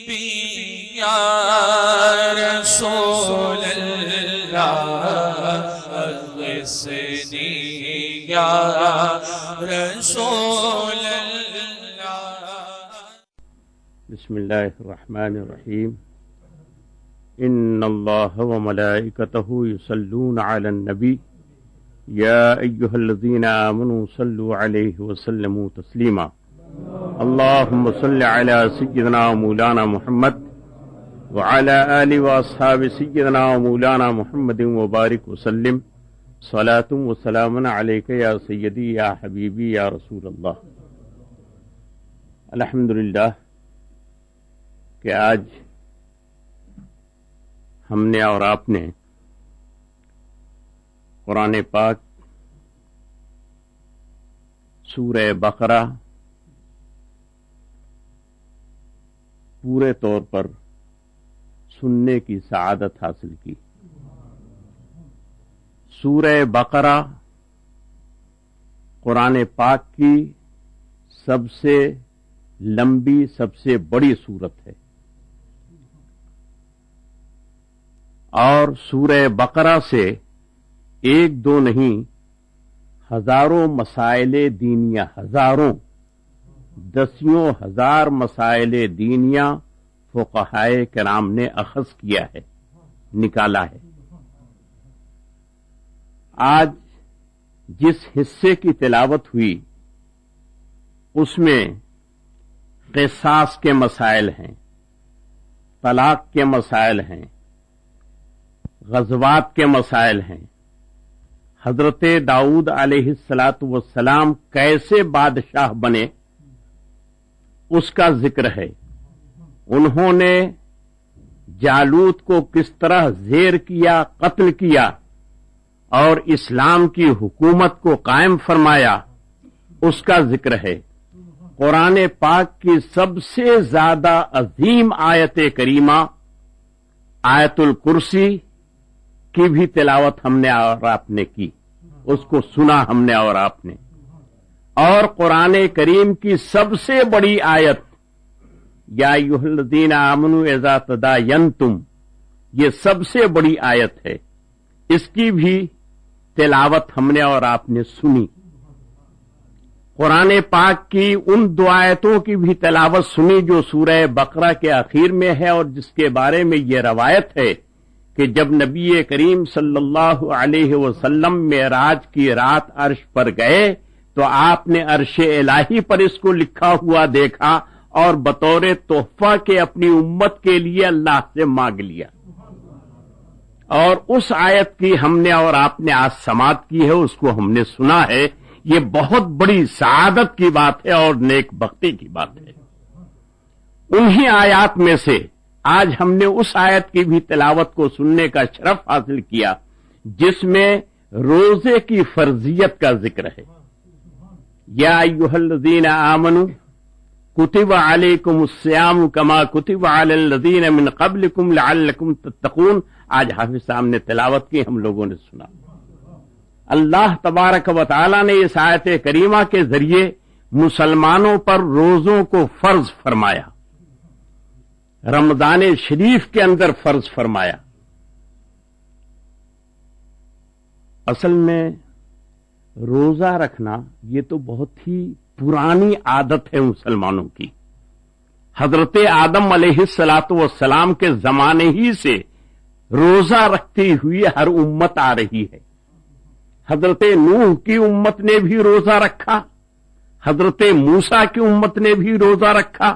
حبیبی یا رسول اللہ اغثنی یا رسول اللہ۔ بسم اللہ الرحمن الرحیم۔ ان اللہ وملائکتہ یصلون علی النبی یا ایہا الذین آمنوا صلوا علیہ وسلموا تسلیما۔ اللہم صل علی سیدنا مولانا محمد وعلی آلہ واصحاب سیدنا مولانا محمد وبارک وسلم صلاۃ و سلام علیک یا سیدی یا حبیبی یا رسول اللہ۔ الحمدللہ کہ آج ہم نے اور آپ نے قرآن پاک سورہ بقرہ پورے طور پر سننے کی سعادت حاصل کی۔ سورہ بقرہ قرآن پاک کی سب سے لمبی، سب سے بڑی سورت ہے، اور سورہ بقرہ سے ایک دو نہیں، ہزاروں مسائل دینیہ، ہزاروں، دسیوں ہزار مسائل دینیہ فقہائے کرام نے اخذ کیا ہے، نکالا ہے۔ آج جس حصے کی تلاوت ہوئی اس میں قصاص کے مسائل ہیں، طلاق کے مسائل ہیں، غزوات کے مسائل ہیں، حضرت داؤد علیہ السلام کیسے بادشاہ بنے اس کا ذکر ہے۔ انہوں نے جالوت کو کس طرح زیر کیا، قتل کیا اور اسلام کی حکومت کو قائم فرمایا، اس کا ذکر ہے۔ قرآن پاک کی سب سے زیادہ عظیم آیت کریمہ آیت الکرسی کی بھی تلاوت ہم نے اور آپ نے کی، اس کو سنا ہم نے اور آپ نے۔ اور قرآن کریم کی سب سے بڑی آیت یا ایھا الذین آمنوا اذا تداینتم، یہ سب سے بڑی آیت ہے، اس کی بھی تلاوت ہم نے اور آپ نے سنی۔ قرآن پاک کی ان دو آیتوں کی بھی تلاوت سنی جو سورہ بقرہ کے آخر میں ہے، اور جس کے بارے میں یہ روایت ہے کہ جب نبی کریم صلی اللہ علیہ وسلم معراج کی رات عرش پر گئے تو آپ نے عرش الہی پر اس کو لکھا ہوا دیکھا اور بطور تحفہ کے اپنی امت کے لیے اللہ سے مانگ لیا، اور اس آیت کی ہم نے اور آپ نے آج سماعت کی ہے، اس کو ہم نے سنا ہے۔ یہ بہت بڑی سعادت کی بات ہے اور نیک بختی کی بات ہے۔ انہی آیات میں سے آج ہم نے اس آیت کی بھی تلاوت کو سننے کا شرف حاصل کیا جس میں روزے کی فرضیت کا ذکر ہے۔ یا ایھا الذین آمنوا کتب علیکم الصیام کما کتب علی الذین من قبلکم لعلکم تتقون۔ آج حافظ صاحب نے تلاوت کی، ہم لوگوں نے سنا۔ اللہ تبارک و تعالی نے اس آیت کریمہ کے ذریعے مسلمانوں پر روزوں کو فرض فرمایا، رمضان شریف کے اندر فرض فرمایا۔ اصل میں روزہ رکھنا یہ تو بہت ہی پرانی عادت ہے مسلمانوں کی۔ حضرت آدم علیہ السلام کے زمانے ہی سے روزہ رکھتی ہوئی ہر امت آ رہی ہے۔ حضرت نوح کی امت نے بھی روزہ رکھا، حضرت موسیٰ کی امت نے بھی روزہ رکھا،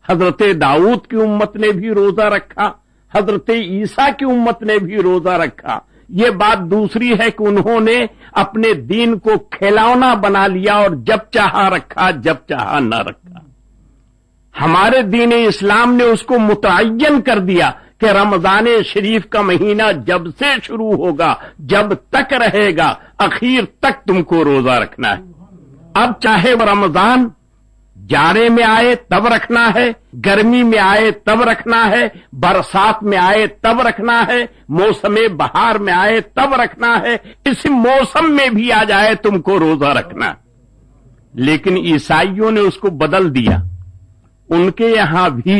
حضرت داؤد کی امت نے بھی روزہ رکھا، حضرت عیسیٰ کی امت نے بھی روزہ رکھا۔ یہ بات دوسری ہے کہ انہوں نے اپنے دین کو کھلونا بنا لیا اور جب چاہا رکھا، جب چاہا نہ رکھا۔ ہمارے دین اسلام نے اس کو متعین کر دیا کہ رمضان شریف کا مہینہ جب سے شروع ہوگا، جب تک رہے گا، اخیر تک تم کو روزہ رکھنا ہے۔ اب چاہے وہ رمضان جاڑے میں آئے تب رکھنا ہے، گرمی میں آئے تب رکھنا ہے، برسات میں آئے تب رکھنا ہے، موسم بہار میں آئے تب رکھنا ہے، اس موسم میں بھی آ جائے تم کو روزہ رکھنا ہے۔ لیکن عیسائیوں نے اس کو بدل دیا۔ ان کے یہاں بھی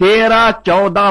13, 14,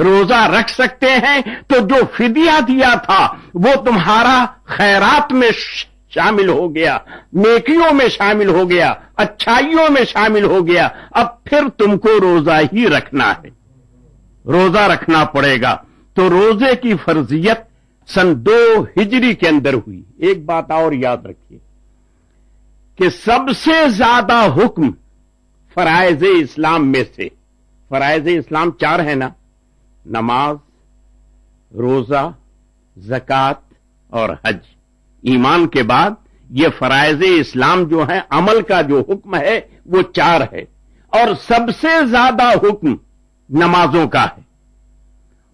روزہ رکھ سکتے ہیں تو جو فدیہ دیا تھا وہ تمہارا خیرات میں شامل ہو گیا، نیکیوں میں شامل ہو گیا، اچھائیوں میں شامل ہو گیا. اب پھر تم کو روزہ ہی رکھنا ہے، روزہ رکھنا پڑے گا. تو روزے کی فرضیت سن 2 ہجری کے اندر ہوئی. ایک بات اور یاد رکھیے کہ سب سے زیادہ حکم فرائض اسلام میں سے، فرائض اسلام 4 ہیں نا، نماز، روزہ، زکوٰۃ اور حج. ایمان کے بعد یہ فرائض اسلام جو ہے، عمل کا جو حکم ہے وہ 4 ہے، اور سب سے زیادہ حکم نمازوں کا ہے.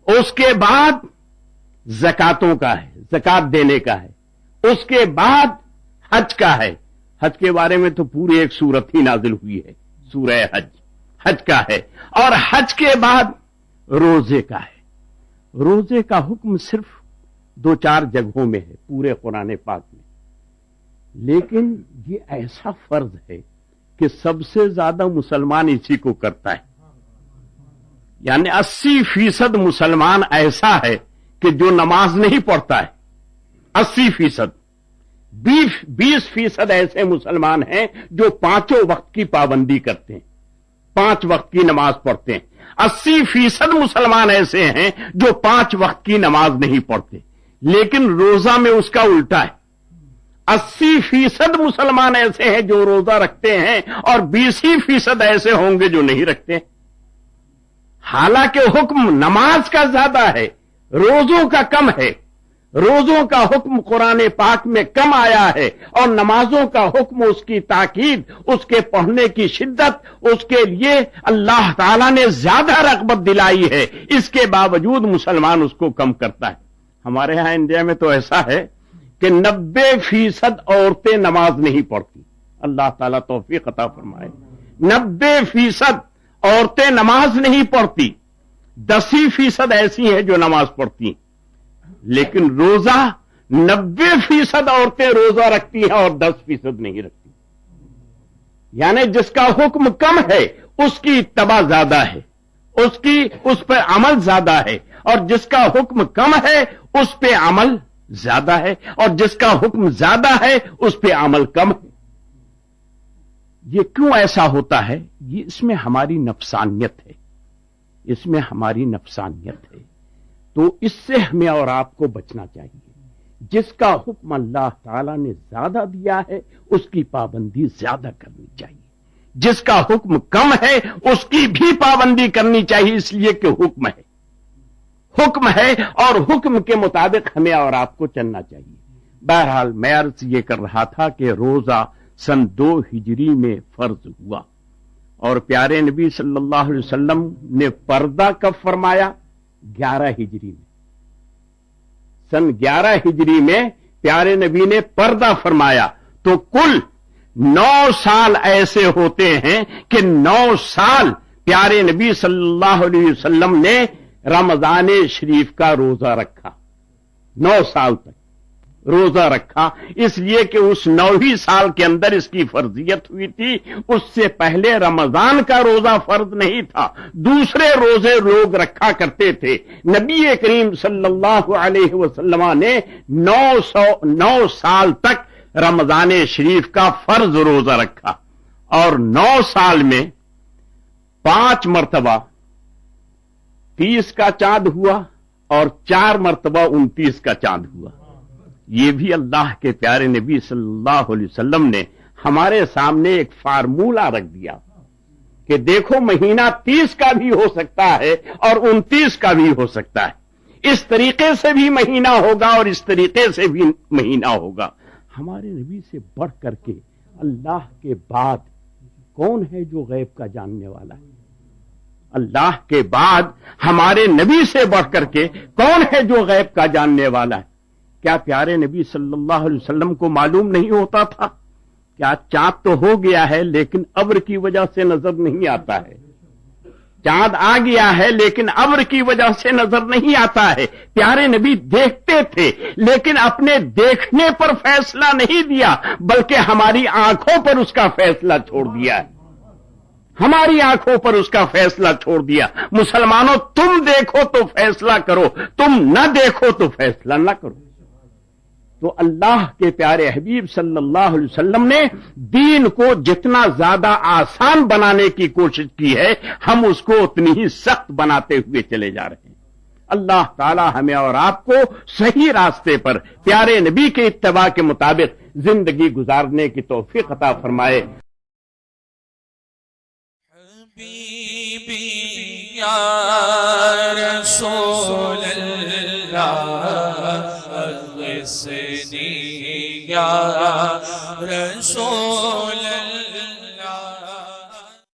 اس کے بعد زکاتوں کا ہے، زکات دینے کا ہے. اس کے بعد حج کا ہے. حج کے بارے میں تو پوری ایک سورت ہی نازل ہوئی ہے، سورہ حج. حج کا ہے. اور حج کے بعد روزے کا ہے. روزے کا حکم صرف 2-4 جگہوں میں ہے پورے قرآن پاک میں، لیکن یہ ایسا فرض ہے کہ سب سے زیادہ مسلمان اسی کو کرتا ہے. یعنی 80% مسلمان ایسا ہے کہ جو نماز نہیں پڑھتا ہے. 80%. 20% ایسے مسلمان ہیں جو 5 وقت کی پابندی کرتے ہیں، 5 وقت کی نماز پڑھتے ہیں. 80% مسلمان ایسے ہیں جو 5 وقت کی نماز نہیں پڑھتے، لیکن روزہ میں اس کا الٹا ہے. 80% مسلمان ایسے ہیں جو روزہ رکھتے ہیں، اور 20% ایسے ہوں گے جو نہیں رکھتے. حالانکہ حکم نماز کا زیادہ ہے، روزوں کا کم ہے. روزوں کا حکم قرآن پاک میں کم آیا ہے، اور نمازوں کا حکم، اس کی تاکید، اس کے پڑھنے کی شدت، اس کے لیے اللہ تعالیٰ نے زیادہ رغبت دلائی ہے. اس کے باوجود مسلمان اس کو کم کرتا ہے. ہمارے ہاں انڈیا میں تو ایسا ہے کہ 90% عورتیں نماز نہیں پڑھتی. اللہ تعالیٰ توفیق عطا فرمائے. 90% عورتیں نماز نہیں پڑھتی. 10% ایسی ہیں جو نماز پڑھتی ہیں. لیکن روزہ 90% عورتیں روزہ رکھتی ہیں اور 10% نہیں رکھتی. یعنی جس کا حکم کم ہے اس کی اتباع زیادہ ہے، اس پہ عمل زیادہ ہے، اور جس کا حکم کم ہے اس پہ عمل زیادہ ہے، اور جس کا حکم زیادہ ہے اس پہ عمل کم ہے. یہ کیوں ایسا ہوتا ہے؟ یہ اس میں ہماری نفسانیت ہے، اس میں ہماری نفسانیت ہے. تو اس سے ہمیں اور آپ کو بچنا چاہیے. جس کا حکم اللہ تعالیٰ نے زیادہ دیا ہے اس کی پابندی زیادہ کرنی چاہیے. جس کا حکم کم ہے اس کی بھی پابندی کرنی چاہیے، اس لیے کہ حکم ہے، حکم ہے، اور حکم کے مطابق ہمیں اور آپ کو چلنا چاہیے. بہرحال میں عرض یہ کر رہا تھا کہ روزہ سن 2 ہجری میں فرض ہوا، اور پیارے نبی صلی اللہ علیہ وسلم نے پردہ کب فرمایا؟ 11 ہجری میں. سن 11 ہجری میں پیارے نبی نے پردہ فرمایا. تو کل 9 سال ایسے ہوتے ہیں کہ 9 سال پیارے نبی صلی اللہ علیہ وسلم نے رمضان شریف کا روزہ رکھا. 9 سال تک روزہ رکھا، اس لیے کہ اس 9ویں سال کے اندر اس کی فرضیت ہوئی تھی. اس سے پہلے رمضان کا روزہ فرض نہیں تھا، دوسرے روزے لوگ رکھا کرتے تھے. نبی کریم صلی اللہ علیہ وسلم نے 9 سال تک رمضان شریف کا فرض روزہ رکھا، اور 9 سال میں 5 مرتبہ 30 کا چاند ہوا، اور 4 مرتبہ 29 کا چاند ہوا. یہ بھی اللہ کے پیارے نبی صلی اللہ علیہ وسلم نے ہمارے سامنے ایک فارمولہ رکھ دیا کہ دیکھو مہینہ 30 کا بھی ہو سکتا ہے اور 29 کا بھی ہو سکتا ہے. اس طریقے سے بھی مہینہ ہوگا اور اس طریقے سے بھی مہینہ ہوگا. ہمارے نبی سے بڑھ کر کے اللہ کے بعد کون ہے جو غیب کا جاننے والا ہے؟ اللہ کے بعد ہمارے نبی سے بڑھ کر کے کون ہے جو غیب کا جاننے والا ہے؟ کیا پیارے نبی صلی اللہ علیہ وسلم کو معلوم نہیں ہوتا تھا؟ کیا چاند تو ہو گیا ہے لیکن ابر کی وجہ سے نظر نہیں آتا ہے؟ چاند آ گیا ہے لیکن ابر کی وجہ سے نظر نہیں آتا ہے. پیارے نبی دیکھتے تھے لیکن اپنے دیکھنے پر فیصلہ نہیں دیا، بلکہ ہماری آنکھوں پر اس کا فیصلہ چھوڑ دیا ہے. ہماری آنکھوں پر اس کا فیصلہ چھوڑ دیا۔ مسلمانوں تم دیکھو تو فیصلہ کرو، تم نہ دیکھو تو فیصلہ نہ کرو۔ تو اللہ کے پیارے حبیب صلی اللہ علیہ وسلم نے دین کو جتنا زیادہ آسان بنانے کی کوشش کی ہے، ہم اس کو اتنی ہی سخت بناتے ہوئے چلے جا رہے ہیں۔ اللہ تعالی ہمیں اور آپ کو صحیح راستے پر پیارے نبی کے اتباع کے مطابق زندگی گزارنے کی توفیق عطا فرمائے۔ حبیبی یا رسول اللہ اغثنی یا